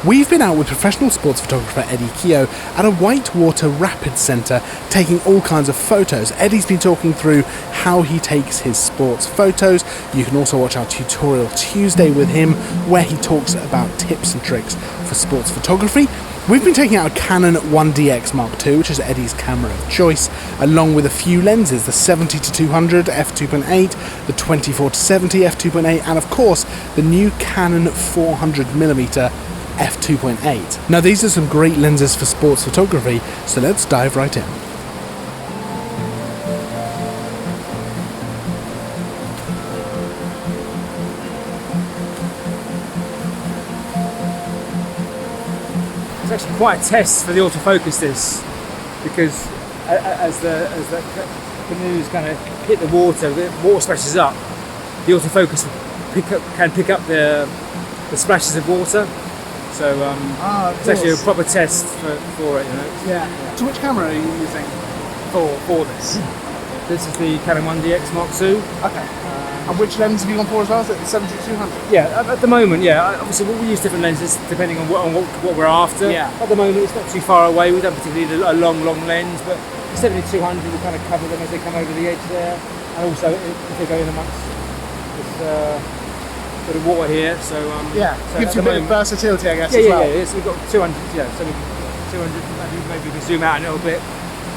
We've been out with professional sports photographer Eddie Keogh at a whitewater rapids centre taking all kinds of photos. Eddie's been talking through how he takes his sports photos. You can also watch our Tutorial Tuesday with him where he talks about tips and tricks for sports photography. We've been taking out a Canon 1DX Mark II, which is Eddie's camera of choice, along with a few lenses, the 70-200 f2.8, the 24-70 f2.8, and of course the new Canon 400mm f2.8. Now these are some great lenses for sports photography, so let's dive right in. It's actually quite a test for the autofocus this, because as the canoes kind of hit the water splashes up, the autofocus can pick up the splashes of water. So it's actually a proper test for it, you know. Yeah. So which camera are you using for this? This is the Canon 1DX Mark II. Okay. And which lens have you gone for as well? Is it the 70-200? Yeah, at the moment, yeah. Obviously, we use different lenses depending on what we're after. Yeah. At the moment, it's not too far away. We don't particularly need a long lens, but the 70-200 will kind of cover them as they come over the edge there. And also, if they go in amongst this bit of water here, so so gives you a bit of versatility, I guess. Yeah. So we've got 200. Yeah, so 200. Maybe we can zoom out a little bit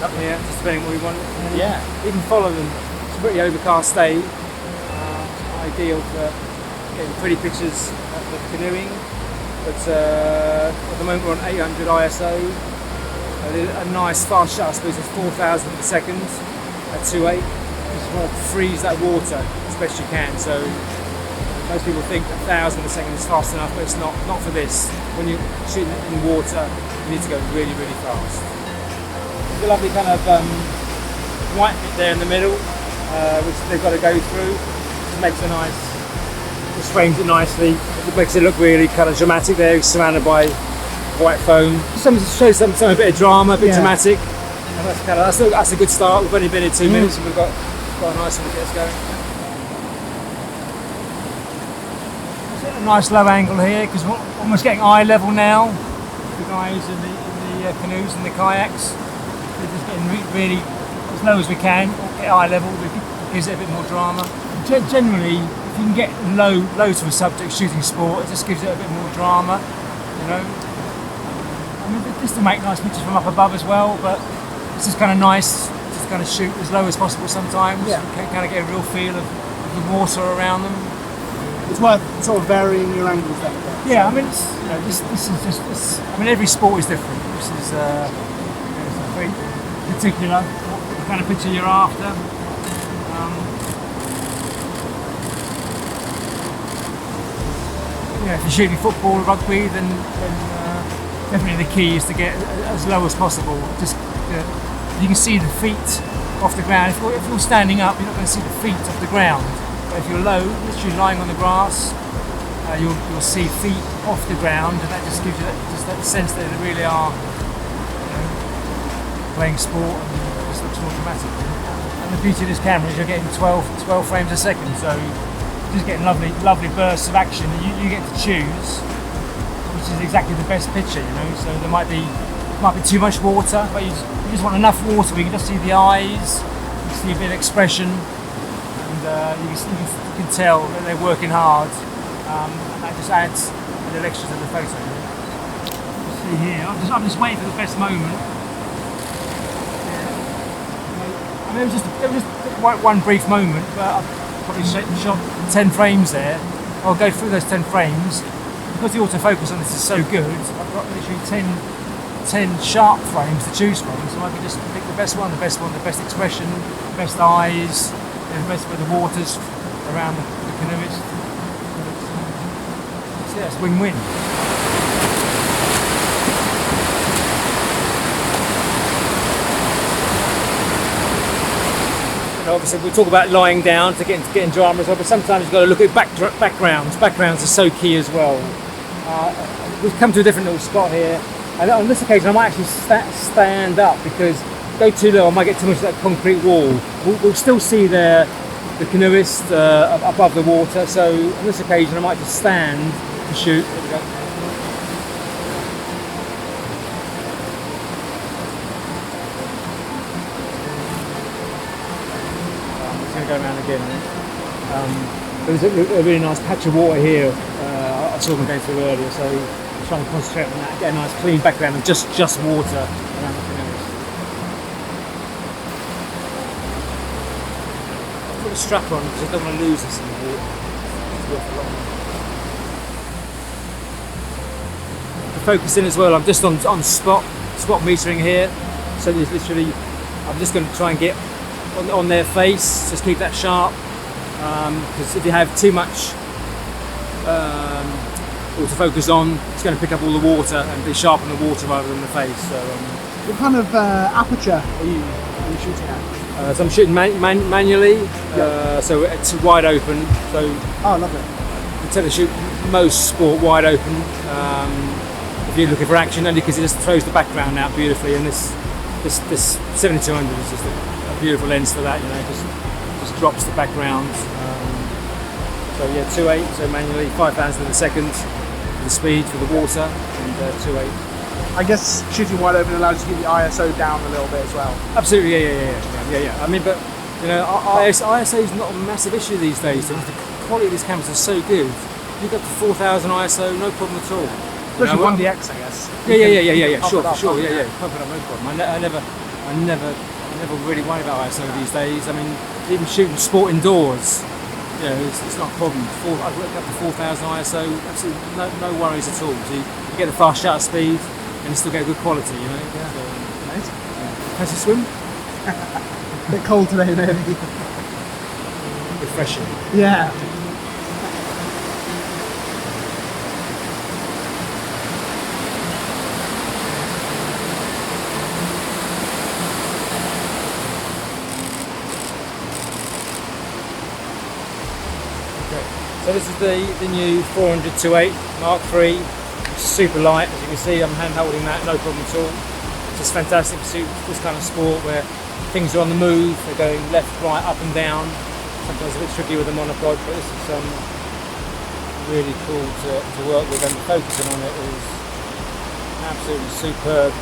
up here, just depending what we want. Yeah. You can follow them. It's a pretty overcast day. Ideal for getting pretty pictures of the canoeing, but at the moment we're on 800 ISO. A nice fast shutter speed of 4,000 per second at 2.8. Just want to freeze that water as best you can. So most people think 1,000 a second is fast enough, but it's not for this. When you're shooting it in water, you need to go really fast. There's a lovely kind of white bit there in the middle, which they've got to go through. Makes a just frames it nicely. It makes it look really kind of dramatic there, surrounded by white foam. Shows some a bit of drama, a bit dramatic. And that's a good start. We've only been here 2 minutes and we've got a nice one to get us going. A nice low angle here because we're almost getting eye level now. The guys in the canoes and the kayaks, they're just getting really as low as we can, get eye level. It gives it a bit more drama. Generally, if you can get low to a subject shooting sport, it just gives it a bit more drama, you know. I mean, just to make nice pictures from up above as well, but it's just kind of nice to kind of shoot as low as possible sometimes. Yeah. You can kind of get a real feel of the water around them. It's worth sort of varying your angles then. Yeah, I mean, this is just. I mean, every sport is different. This is very particular what kind of picture you're after. If you're shooting football or rugby, then definitely the key is to get as low as possible. Just you can see the feet off the ground. If you're standing up, you're not going to see the feet off the ground. But if you're low, literally lying on the grass, you'll see feet off the ground, and that just gives you that sense that they really are, playing sport, and it just looks more dramatic. And the beauty of this camera is you're getting 12 frames a second, so just getting lovely bursts of action that you get to choose, which is exactly the best picture, So there might be too much water, but you just want enough water where you can just see the eyes, you see a bit of expression, and you can tell that they're working hard, and that just adds a little extra to the photo. See here, I'm just waiting for the best moment. I mean, it was just one brief moment, but probably shot 10 frames there. I'll go through those 10 frames. Because the autofocus on this is so good, I've got literally 10 sharp frames to choose from, so I can just pick the best one, the best expression, the best eyes, the best where the water's around the canoe. So it's win-win. Obviously, we talk about lying down to getting drama as well, but sometimes you've got to look at backgrounds. Backgrounds are so key as well. We've come to a different little spot here, and on this occasion I might actually stand up because go too low I might get too much of that concrete wall. We'll still see the canoeist above the water, so on this occasion I might just stand and shoot. There we go. again. There's a really nice patch of water here. I saw them going through earlier, so I'm trying to concentrate on that, get a nice clean background and just water around the canoes. I'll put a strap on because I don't want to lose this in the water. It's worth a lot. To focus in as well, I'm just on spot metering here, so there's literally, I'm just going to try and get on their face, just keep that sharp, because if you have too much autofocus on, it's going to pick up all the water and be sharp on the water rather than the face. So, what kind of aperture are you shooting at? so I'm shooting manually, so it's wide open. So oh, lovely. I tend to shoot most sport wide open. If you're looking for action, only because it just throws the background out beautifully, and this 7200 is just a beautiful lens for that. You know, just drops the background. So yeah, 2.8, so manually 5,000 in a second. The speed for the water, and 2.8. I guess shooting wide open allows you to get the ISO down a little bit as well. Absolutely, yeah. I mean, but you know, ISO is not a massive issue these days. The quality of these cameras is so good. You got to 4,000 ISO, no problem at all. Especially 1DX, I guess. Yeah. Sure. Pump it up, no problem. I never really worry about ISO these days. I mean, even shooting sport indoors, you know, it's not a problem. I've looked up to 4,000 ISO, absolutely no worries at all. So you get the fast shutter speed and you still get good quality, you know. Yeah. So, Nice. Fancy swim? A bit cold today, maybe. Refreshing. Yeah. So this is the new 400-8 Mark III, super light. As you can see, I'm hand holding that, no problem at all. It's just fantastic to see this kind of sport where things are on the move, they're going left, right, up and down. Sometimes a bit tricky with the monopod, but this is really cool to work with, and the focusing on it is absolutely superb.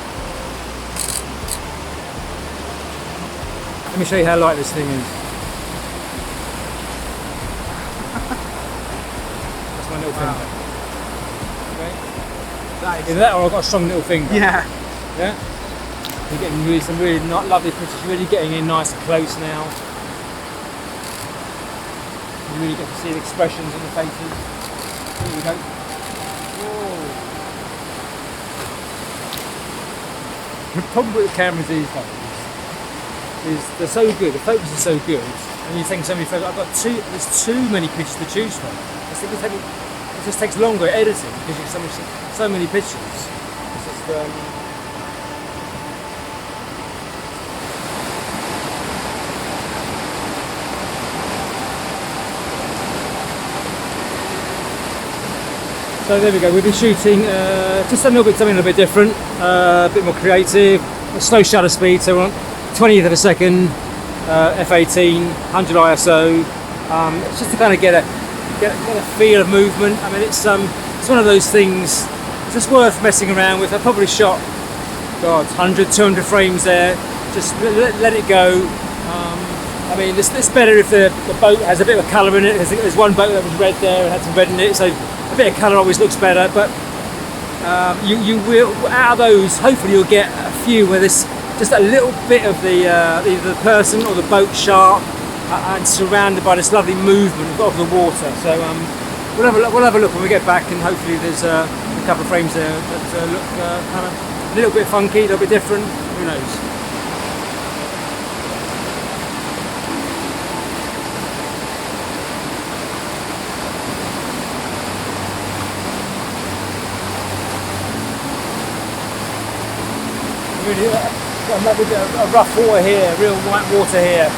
Let me show you how light this thing is. My little finger. Okay. Either that or I've got a strong little finger. Yeah. Yeah. You're getting some really lovely pictures. You're really getting in nice and close now. You really get to see the expressions on the faces. Here we go. Whoa. The problem with the cameras these days is they're so good. The focus is so good, and you take so many photos. There's too many pictures to choose from. It just takes longer editing because you have so many pictures. It's just, so there we go. We've been shooting just something a little bit different, a bit more creative. A slow shutter speed, so we're on 20th of a second, f/18, 100 ISO. It's just to kind of get a feel of movement. I mean, it's one of those things. It's just worth messing around with. I probably shot, 100, 200 frames there. Just let it go. I mean, it's better if the boat has a bit of colour in it. There's one boat that was red there and had some red in it, so a bit of colour always looks better. But you will, out of those, hopefully you'll get a few where there's just a little bit of either the person or the boat sharp. And surrounded by this lovely movement of the water. So we'll have a look when we get back, and hopefully there's a couple of frames there that look kind of a little bit funky, a little bit different. Who knows? Really got a lovely bit of rough water here, real white water here.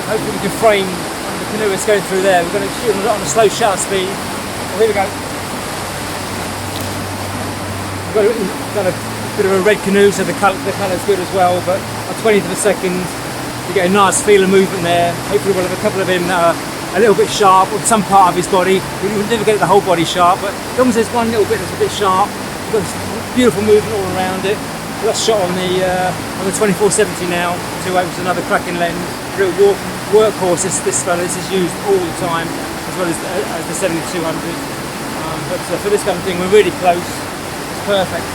Hopefully we can frame the canoe is going through there. We're going to shoot on a slow shutter speed. Oh, here we go. We've got a bit of a red canoe, so the colour's good as well, but on 20th of a second you get a nice feel of movement there. Hopefully we'll have a couple of him that are a little bit sharp on some part of his body. We never get the whole body sharp, but as long as there's one little bit that's a bit sharp, you've got this beautiful movement all around it. That's shot on the 2470 now, 2.8, which is another cracking lens. Real workhorse. This fella, this is used all the time, as well as the 7200. But for this kind of thing, we're really close. It's perfect.